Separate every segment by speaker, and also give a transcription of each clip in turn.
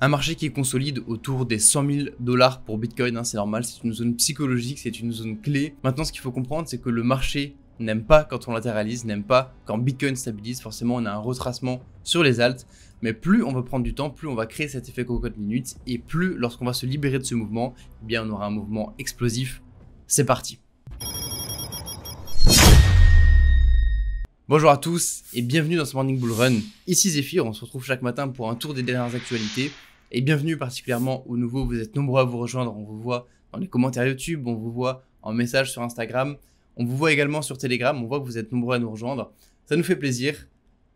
Speaker 1: Un marché qui est consolide autour des 100 000 $ pour Bitcoin, hein, c'est normal, c'est une zone psychologique, c'est une zone clé. Maintenant, ce qu'il faut comprendre, c'est que le marché n'aime pas quand on latéralise, n'aime pas quand Bitcoin stabilise. Forcément, on a un retracement sur les alts, mais plus on va prendre du temps, plus on va créer cet effet cocotte minute, et plus lorsqu'on va se libérer de ce mouvement, eh bien, on aura un mouvement explosif. C'est parti. Bonjour à tous et bienvenue dans ce Morning Bull Run. Ici Zephyr, on se retrouve chaque matin pour un tour des dernières actualités. Et bienvenue particulièrement aux nouveaux, vous êtes nombreux à vous rejoindre, on vous voit dans les commentaires YouTube, on vous voit en message sur Instagram, on vous voit également sur Telegram, on voit que vous êtes nombreux à nous rejoindre. Ça nous fait plaisir.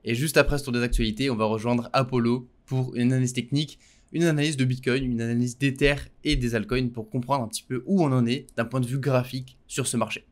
Speaker 1: Et juste après ce tour des actualités, on va rejoindre Apollo pour une analyse technique, une analyse de Bitcoin, une analyse d'Ether et des altcoins pour comprendre un petit peu où on en est d'un point de vue graphique sur ce marché.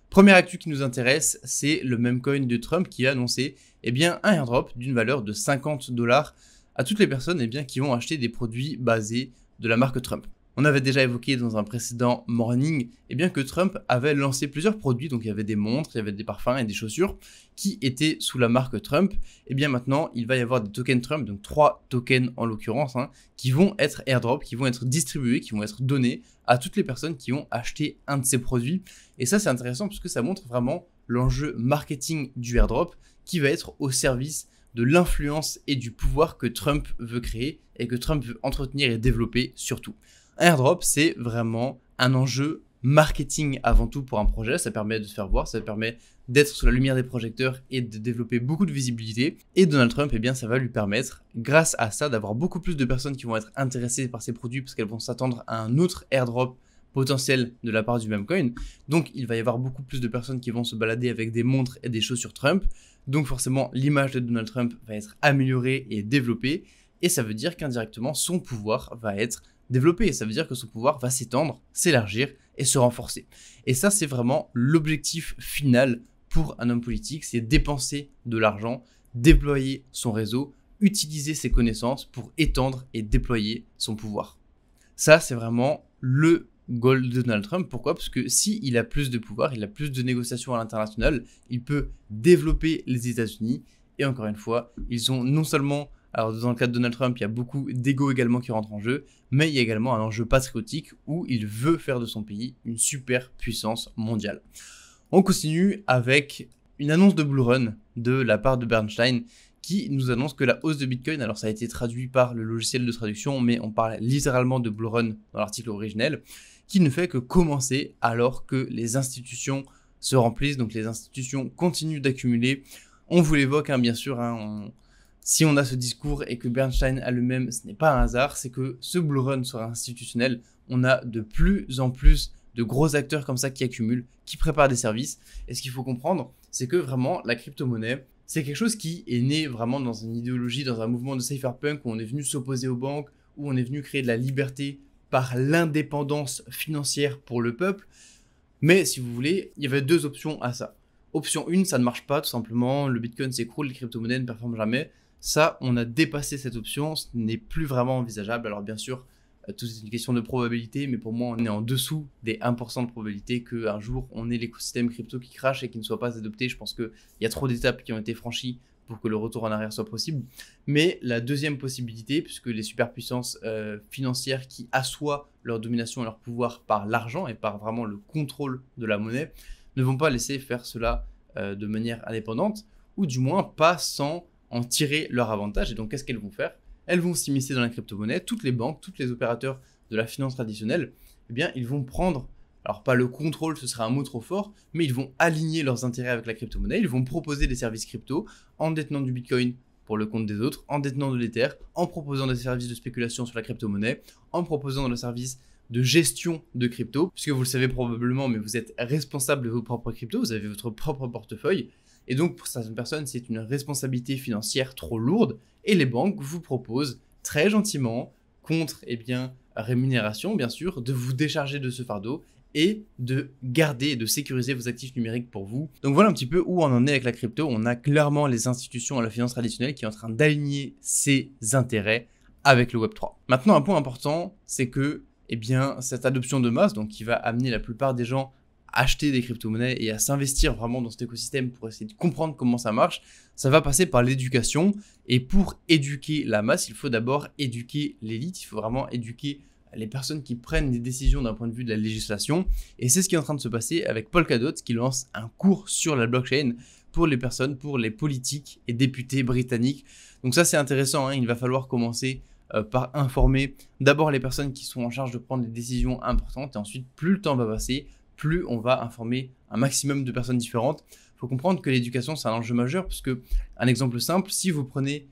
Speaker 1: Première actu qui nous intéresse, c'est le meme coin de Trump qui a annoncé un airdrop d'une valeur de 50 $ à toutes les personnes qui ont acheté des produits basés de la marque Trump. On avait déjà évoqué dans un précédent morning que Trump avait lancé plusieurs produits, donc il y avait des montres, il y avait des parfums et des chaussures qui étaient sous la marque Trump. Maintenant, il va y avoir des tokens Trump, donc 3 tokens en l'occurrence, qui vont être airdrop, qui vont être distribués, qui vont être donnés à toutes les personnes qui ont acheté un de ces produits. Et ça, c'est intéressant parce que ça montre vraiment l'enjeu marketing du airdrop qui va être au service de l'influence et du pouvoir que Trump veut créer et que Trump veut entretenir et développer surtout. Un airdrop, c'est vraiment un enjeu marketing avant tout pour un projet. Ça permet de se faire voir, ça permet d'être sous la lumière des projecteurs et de développer beaucoup de visibilité. Et Donald Trump, ça va lui permettre, grâce à ça, d'avoir beaucoup plus de personnes qui vont être intéressées par ces produits parce qu'elles vont s'attendre à un autre airdrop potentiel de la part du même coin. Donc, il va y avoir beaucoup plus de personnes qui vont se balader avec des montres et des chaussures Trump. Donc, forcément, l'image de Donald Trump va être améliorée et développée. Et ça veut dire qu'indirectement, son pouvoir va être développé. Ça veut dire que son pouvoir va s'étendre, s'élargir et se renforcer. Et ça, c'est vraiment l'objectif final pour un homme politique, c'est dépenser de l'argent, déployer son réseau, utiliser ses connaissances pour étendre et déployer son pouvoir. Ça, c'est vraiment le goal de Donald Trump. Pourquoi ? Parce que s'il a plus de pouvoir, il a plus de négociations à l'international, il peut développer les États-Unis. Et encore une fois, ils ont non seulement, alors dans le cas de Donald Trump, il y a beaucoup d'ego également qui rentre en jeu, mais il y a également un enjeu patriotique où il veut faire de son pays une super puissance mondiale. On continue avec une annonce de Bull Run de la part de Bernstein qui nous annonce que la hausse de Bitcoin, alors ça a été traduit par le logiciel de traduction, mais on parle littéralement de Bull Run dans l'article originel, qui ne fait que commencer alors que les institutions se remplissent, donc les institutions continuent d'accumuler. On vous l'évoque bien sûr, si on a ce discours et que Bernstein a le même, ce n'est pas un hasard, c'est que ce Bull Run sera institutionnel. On a de plus en plus de gros acteurs comme ça qui accumulent, qui préparent des services. Et ce qu'il faut comprendre, c'est que vraiment la crypto-monnaie, c'est quelque chose qui est né vraiment dans une idéologie, dans un mouvement de cypherpunk où on est venu s'opposer aux banques, où on est venu créer de la liberté par l'indépendance financière pour le peuple. Mais si vous voulez, il y avait deux options à ça. Option 1, ça ne marche pas tout simplement, le Bitcoin s'écroule, les crypto-monnaies ne performent jamais. Ça, on a dépassé cette option, ce n'est plus vraiment envisageable. Alors bien sûr, tout est une question de probabilité, mais pour moi, on est en dessous des 1% de probabilité qu'un jour, on ait l'écosystème crypto qui crache et qui ne soit pas adopté. Je pense qu'il y a trop d'étapes qui ont été franchies pour que le retour en arrière soit possible. Mais la deuxième possibilité, puisque les superpuissances financières qui assoient leur domination et leur pouvoir par l'argent et par vraiment le contrôle de la monnaie, ne vont pas laisser faire cela de manière indépendante, ou du moins pas sans en tirer leur avantage. Et donc, qu'est-ce qu'elles vont faire ? Elles vont s'immiscer dans la crypto-monnaie. Toutes les banques, tous les opérateurs de la finance traditionnelle, ils vont prendre, alors pas le contrôle, ce serait un mot trop fort, mais ils vont aligner leurs intérêts avec la crypto-monnaie. Ils vont proposer des services crypto en détenant du Bitcoin pour le compte des autres, en détenant de l'Ether, en proposant des services de spéculation sur la crypto-monnaie, en proposant le service de gestion de crypto, puisque vous le savez probablement, mais vous êtes responsable de vos propres cryptos, vous avez votre propre portefeuille. Et donc, pour certaines personnes, c'est une responsabilité financière trop lourde. Et les banques vous proposent très gentiment, contre rémunération bien sûr, de vous décharger de ce fardeau et de garder et de sécuriser vos actifs numériques pour vous. Donc voilà un petit peu où on en est avec la crypto. On a clairement les institutions à la finance traditionnelle qui sont en train d'aligner ses intérêts avec le Web3. Maintenant, un point important, c'est que cette adoption de masse, donc qui va amener la plupart des gens acheter des crypto-monnaies et à s'investir vraiment dans cet écosystème pour essayer de comprendre comment ça marche, ça va passer par l'éducation. Et pour éduquer la masse, il faut d'abord éduquer l'élite, il faut vraiment éduquer les personnes qui prennent des décisions d'un point de vue de la législation. Et c'est ce qui est en train de se passer avec Polkadot qui lance un cours sur la blockchain pour les personnes, pour les politiques et députés britanniques. Donc ça c'est intéressant, hein. Il va falloir commencer par informer d'abord les personnes qui sont en charge de prendre des décisions importantes et ensuite plus le temps va passer, plus on va informer un maximum de personnes différentes. Il faut comprendre que l'éducation c'est un enjeu majeur parce que, un exemple simple, si vous prenez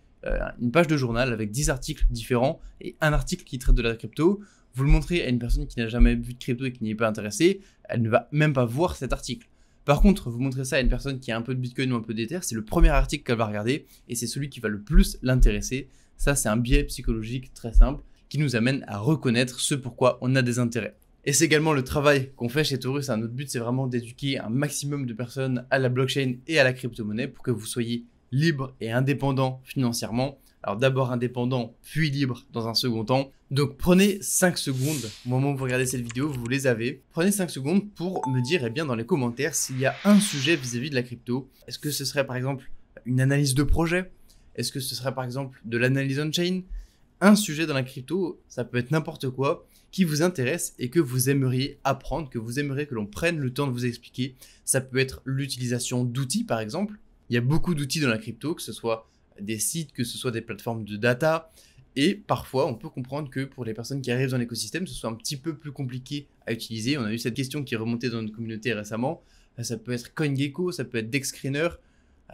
Speaker 1: une page de journal avec 10 articles différents et un article qui traite de la crypto, vous le montrez à une personne qui n'a jamais vu de crypto et qui n'y est pas intéressée, elle ne va même pas voir cet article. Par contre, vous montrez ça à une personne qui a un peu de Bitcoin ou un peu d'Ether, c'est le premier article qu'elle va regarder et c'est celui qui va le plus l'intéresser. Ça, c'est un biais psychologique très simple qui nous amène à reconnaître ce pourquoi on a des intérêts. Et c'est également le travail qu'on fait chez Taurus. Notre but, c'est vraiment d'éduquer un maximum de personnes à la blockchain et à la crypto-monnaie pour que vous soyez libre et indépendant financièrement. Alors d'abord indépendant, puis libre dans un second temps. Donc prenez 5 secondes, au moment où vous regardez cette vidéo, vous les avez. Prenez 5 secondes pour me dire dans les commentaires s'il y a un sujet vis-à-vis de la crypto. Est-ce que ce serait par exemple une analyse de projet? Est-ce que ce serait par exemple de l'analyse on-chain? Un sujet dans la crypto, ça peut être n'importe quoi qui vous intéresse et que vous aimeriez apprendre, que vous aimeriez que l'on prenne le temps de vous expliquer. Ça peut être l'utilisation d'outils par exemple. Il y a beaucoup d'outils dans la crypto, que ce soit des sites, que ce soit des plateformes de data. Et parfois, on peut comprendre que pour les personnes qui arrivent dans l'écosystème, ce soit un petit peu plus compliqué à utiliser. On a eu cette question qui est remontée dans notre communauté récemment. Ça peut être CoinGecko, ça peut être DexScreener,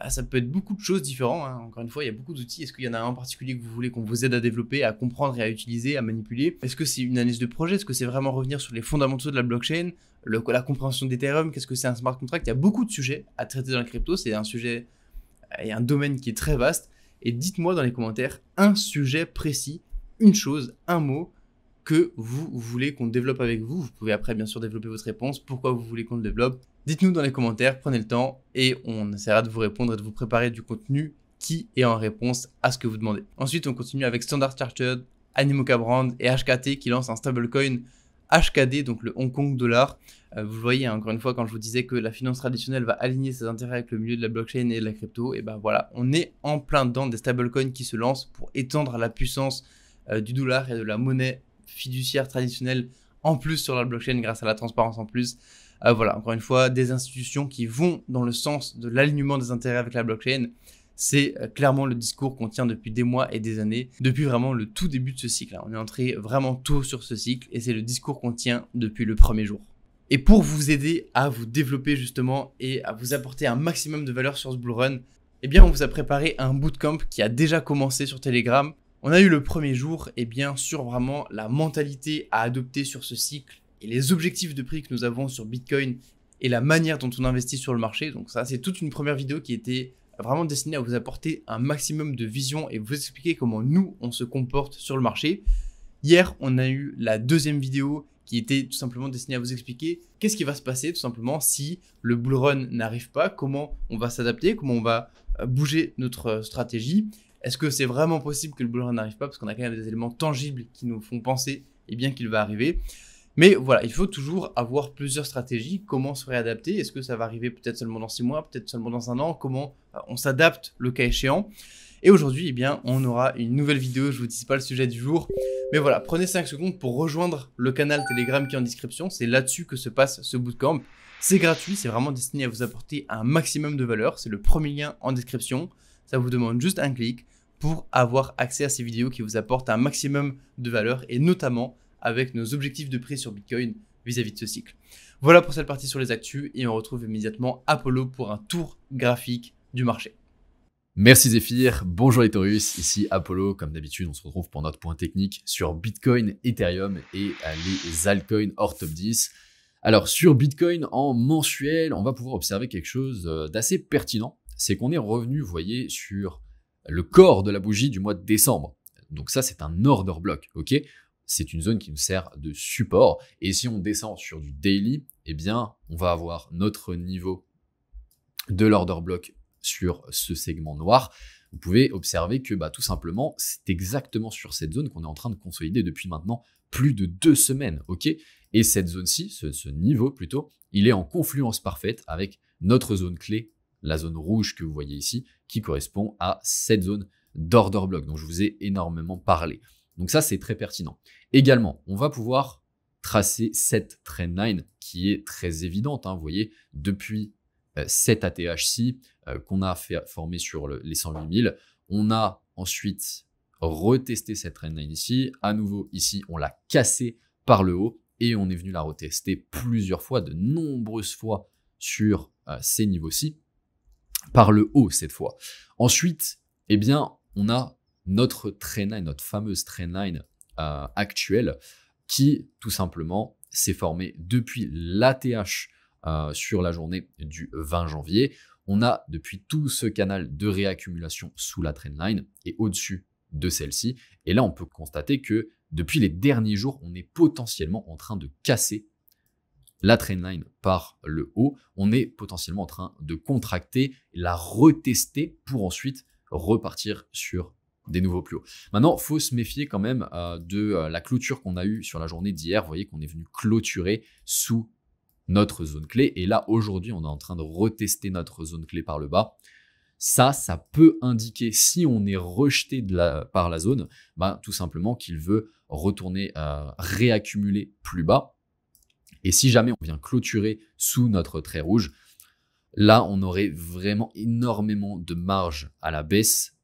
Speaker 1: ça peut être beaucoup de choses différentes. Encore une fois, il y a beaucoup d'outils. Est-ce qu'il y en a un en particulier que vous voulez qu'on vous aide à développer, à comprendre et à utiliser, à manipuler? Est-ce que c'est une analyse de projet? Est-ce que c'est vraiment revenir sur les fondamentaux de la blockchain, la compréhension d'Ethereum? Qu'est-ce que c'est un smart contract? Il y a beaucoup de sujets à traiter dans la crypto. C'est un sujet et un domaine qui est très vaste. Et dites-moi dans les commentaires un sujet précis, une chose, un mot que vous voulez qu'on développe avec vous. Vous pouvez après bien sûr développer votre réponse, pourquoi vous voulez qu'on le développe. Dites-nous dans les commentaires, prenez le temps et on essaiera de vous répondre et de vous préparer du contenu qui est en réponse à ce que vous demandez. Ensuite, on continue avec Standard Chartered, Animoca Brand et HKT qui lancent un stablecoin HKD, donc le Hong Kong dollar. Vous voyez, encore une fois, quand je vous disais que la finance traditionnelle va aligner ses intérêts avec le milieu de la blockchain et de la crypto, et ben voilà, on est en plein dedans des stablecoins qui se lancent pour étendre la puissance du dollar et de la monnaie fiduciaire traditionnelle en plus sur la blockchain grâce à la transparence en plus. Voilà, encore une fois, des institutions qui vont dans le sens de l'alignement des intérêts avec la blockchain. C'est clairement le discours qu'on tient depuis des mois et des années, depuis vraiment le tout début de ce cycle. On est entré vraiment tôt sur ce cycle et c'est le discours qu'on tient depuis le premier jour. Et pour vous aider à vous développer justement et à vous apporter un maximum de valeur sur ce bull run, eh bien on vous a préparé un bootcamp qui a déjà commencé sur Telegram. On a eu le premier jour sur vraiment la mentalité à adopter sur ce cycle et les objectifs de prix que nous avons sur Bitcoin et la manière dont on investit sur le marché. Donc ça, c'est toute une première vidéo qui était vraiment destinée à vous apporter un maximum de vision et vous expliquer comment nous, on se comporte sur le marché. Hier, on a eu la deuxième vidéo qui était tout simplement destinée à vous expliquer qu'est-ce qui va se passer tout simplement si le bull run n'arrive pas, comment on va s'adapter, comment on va bouger notre stratégie. Est-ce que c'est vraiment possible que le bull run n'arrive pas parce qu'on a quand même des éléments tangibles qui nous font penser qu'il va arriver. Mais voilà, il faut toujours avoir plusieurs stratégies. Comment se réadapter? Est-ce que ça va arriver peut-être seulement dans 6 mois, peut-être seulement dans 1 an? Comment on s'adapte le cas échéant? Et aujourd'hui, on aura une nouvelle vidéo. Je vous dis pas le sujet du jour. Mais voilà, prenez 5 secondes pour rejoindre le canal Telegram qui est en description. C'est là-dessus que se passe ce bootcamp. C'est gratuit, c'est vraiment destiné à vous apporter un maximum de valeur. C'est le premier lien en description. Ça vous demande juste un clic pour avoir accès à ces vidéos qui vous apportent un maximum de valeur et notamment avec nos objectifs de prix sur Bitcoin vis-à-vis de ce cycle. Voilà pour cette partie sur les actus et on retrouve immédiatement Apollo pour un tour graphique du marché.
Speaker 2: Merci Zéphyr, bonjour les Taurus, ici Apollo. Comme d'habitude, on se retrouve pour notre point technique sur Bitcoin, Ethereum et les altcoins hors top 10. Alors sur Bitcoin en mensuel, on va pouvoir observer quelque chose d'assez pertinent. C'est qu'on est revenu, vous voyez, sur le corps de la bougie du mois de décembre. Donc ça, c'est un order block, ok? C'est une zone qui nous sert de support. Et si on descend sur du daily, eh bien, on va avoir notre niveau de l'order block sur ce segment noir. vous pouvez observer que tout simplement, c'est exactement sur cette zone qu'on est en train de consolider depuis maintenant plus de 2 semaines. Ok, et cette zone-ci, ce niveau plutôt, il est en confluence parfaite avec notre zone clé, la zone rouge que vous voyez ici, qui correspond à cette zone d'order block dont je vous ai énormément parlé. Donc ça, c'est très pertinent. Également, on va pouvoir tracer cette trendline qui est très évidente. Vous voyez, depuis cette ATH-ci qu'on a fait former sur les 108 000, on a ensuite retesté cette trendline ici. À nouveau, ici, on l'a cassée par le haut et on est venu la retester plusieurs fois, de nombreuses fois sur ces niveaux-ci, par le haut cette fois. Ensuite, eh bien, on a notre trendline, notre fameuse trendline actuelle qui, tout simplement, s'est formée depuis l'ATH sur la journée du 20 janvier. On a depuis tout ce canal de réaccumulation sous la trendline et au-dessus de celle-ci. Et là, on peut constater que depuis les derniers jours, on est potentiellement en train de casser la trendline par le haut. On est potentiellement en train de contracter, la retester pour ensuite repartir sur des nouveaux plus hauts. Maintenant, il faut se méfier quand même de la clôture qu'on a eue sur la journée d'hier. Vous voyez qu'on est venu clôturer sous notre zone clé. Et là, aujourd'hui, on est en train de retester notre zone clé par le bas. Ça peut indiquer, si on est rejeté par la zone, tout simplement qu'il veut retourner réaccumuler plus bas. Et si jamais on vient clôturer sous notre trait rouge, là, on aurait vraiment énormément de marge à la baisse,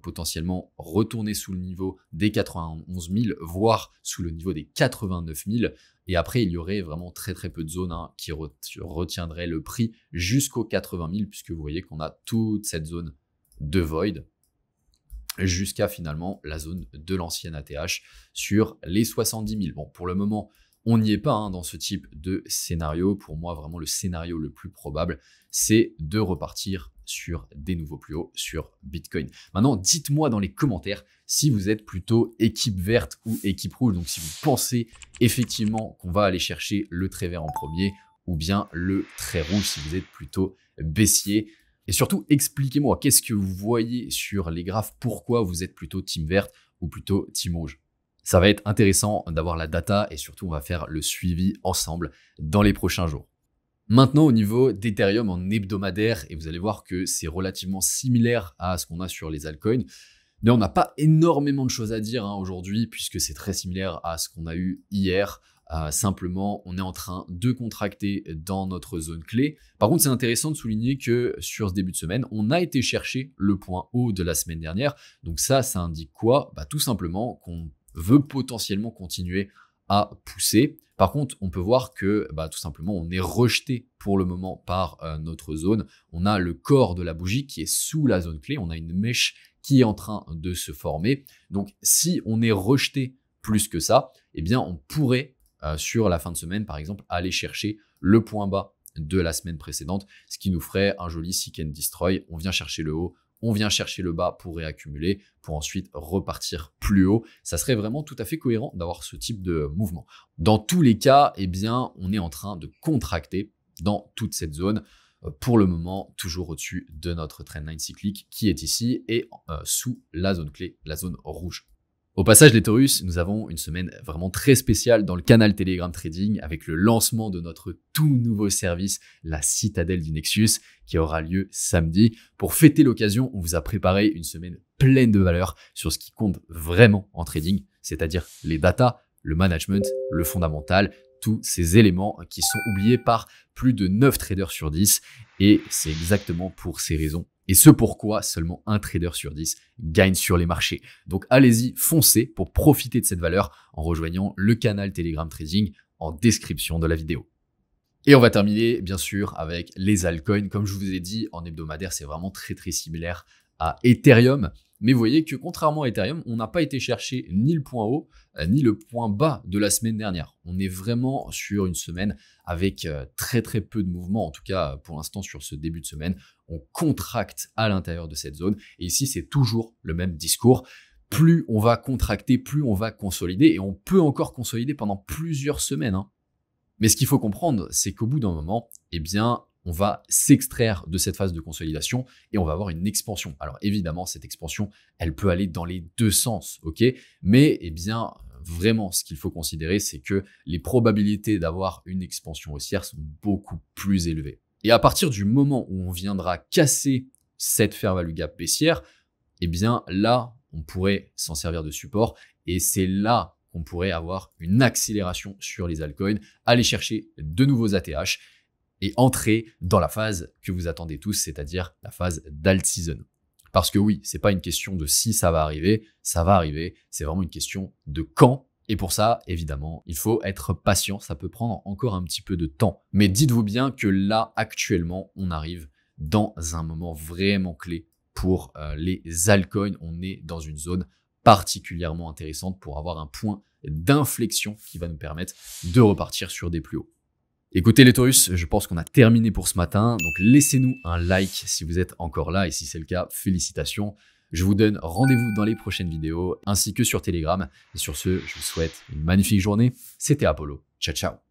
Speaker 2: potentiellement retourner sous le niveau des 91 000, voire sous le niveau des 89 000. Et après, il y aurait vraiment très très peu de zones qui retiendraient le prix jusqu'aux 80 000, puisque vous voyez qu'on a toute cette zone de void jusqu'à finalement la zone de l'ancienne ATH sur les 70 000. Bon, pour le moment, on n'y est pas dans ce type de scénario. Pour moi, vraiment, le scénario le plus probable, c'est de repartir sur des nouveaux plus hauts sur Bitcoin. Maintenant, dites-moi dans les commentaires si vous êtes plutôt équipe verte ou équipe rouge. Donc, si vous pensez effectivement qu'on va aller chercher le trait vert en premier ou bien le trait rouge si vous êtes plutôt baissier. Et surtout, expliquez-moi, qu'est-ce que vous voyez sur les graphes? Pourquoi vous êtes plutôt team verte ou plutôt team rouge? Ça va être intéressant d'avoir la data et surtout, on va faire le suivi ensemble dans les prochains jours. Maintenant, au niveau d'Ethereum en hebdomadaire, et vous allez voir que c'est relativement similaire à ce qu'on a sur les altcoins, mais on n'a pas énormément de choses à dire aujourd'hui puisque c'est très similaire à ce qu'on a eu hier. Simplement, on est en train de contracter dans notre zone clé. Par contre, c'est intéressant de souligner que sur ce début de semaine, on a été chercher le point haut de la semaine dernière. Donc ça indique quoi? Tout simplement qu'on veut potentiellement continuer à pousser. Par contre, on peut voir que tout simplement, on est rejeté pour le moment par notre zone. On a le corps de la bougie qui est sous la zone clé. On a une mèche qui est en train de se former. Donc, si on est rejeté plus que ça, eh bien, on pourrait, sur la fin de semaine, par exemple, aller chercher le point bas de la semaine précédente, ce qui nous ferait un joli seek and destroy. On vient chercher le haut, on vient chercher le bas pour réaccumuler, pour ensuite repartir plus haut. Ça serait vraiment tout à fait cohérent d'avoir ce type de mouvement. Dans tous les cas, eh bien, on est en train de contracter dans toute cette zone. Pour le moment, toujours au-dessus de notre trendline cyclique qui est ici et sous la zone clé, la zone rouge. Au passage, les Taurus, nous avons une semaine vraiment très spéciale dans le canal Telegram Trading avec le lancement de notre tout nouveau service, la citadelle du Nexus, qui aura lieu samedi. Pour fêter l'occasion, on vous a préparé une semaine pleine de valeur sur ce qui compte vraiment en trading, c'est-à-dire les datas, le management, le fondamental, tous ces éléments qui sont oubliés par plus de 9 traders sur 10. Et c'est exactement pour ces raisons. Et ce pourquoi seulement un trader sur 10 gagne sur les marchés. Donc allez-y, foncez pour profiter de cette valeur en rejoignant le canal Telegram Trading en description de la vidéo. Et on va terminer bien sûr avec les altcoins. Comme je vous ai dit, en hebdomadaire, c'est vraiment très très similaire à Ethereum. Mais vous voyez que contrairement à Ethereum, on n'a pas été chercher ni le point haut, ni le point bas de la semaine dernière. On est vraiment sur une semaine avec très très peu de mouvement, en tout cas pour l'instant sur ce début de semaine. On contracte à l'intérieur de cette zone. Et ici, c'est toujours le même discours. Plus on va contracter, plus on va consolider. Et on peut encore consolider pendant plusieurs semaines. Mais ce qu'il faut comprendre, c'est qu'au bout d'un moment, eh bien, on va s'extraire de cette phase de consolidation et on va avoir une expansion. Alors évidemment, cette expansion, elle peut aller dans les deux sens, ok? Mais eh bien, vraiment, ce qu'il faut considérer, c'est que les probabilités d'avoir une expansion haussière sont beaucoup plus élevées. Et à partir du moment où on viendra casser cette fair value gap baissière, eh bien là, on pourrait s'en servir de support et c'est là qu'on pourrait avoir une accélération sur les altcoins, aller chercher de nouveaux ATH et entrer dans la phase que vous attendez tous, c'est-à-dire la phase d'alt season. Parce que oui, c'est pas une question de si ça va arriver, c'est vraiment une question de quand. Et pour ça, évidemment, il faut être patient, ça peut prendre encore un petit peu de temps. Mais dites-vous bien que là, actuellement, on arrive dans un moment vraiment clé pour les altcoins. On est dans une zone particulièrement intéressante pour avoir un point d'inflexion qui va nous permettre de repartir sur des plus hauts. Écoutez les Taurus, je pense qu'on a terminé pour ce matin, donc laissez-nous un like si vous êtes encore là et si c'est le cas, félicitations. Je vous donne rendez-vous dans les prochaines vidéos ainsi que sur Telegram. Et sur ce, je vous souhaite une magnifique journée. C'était Apollo. Ciao, ciao.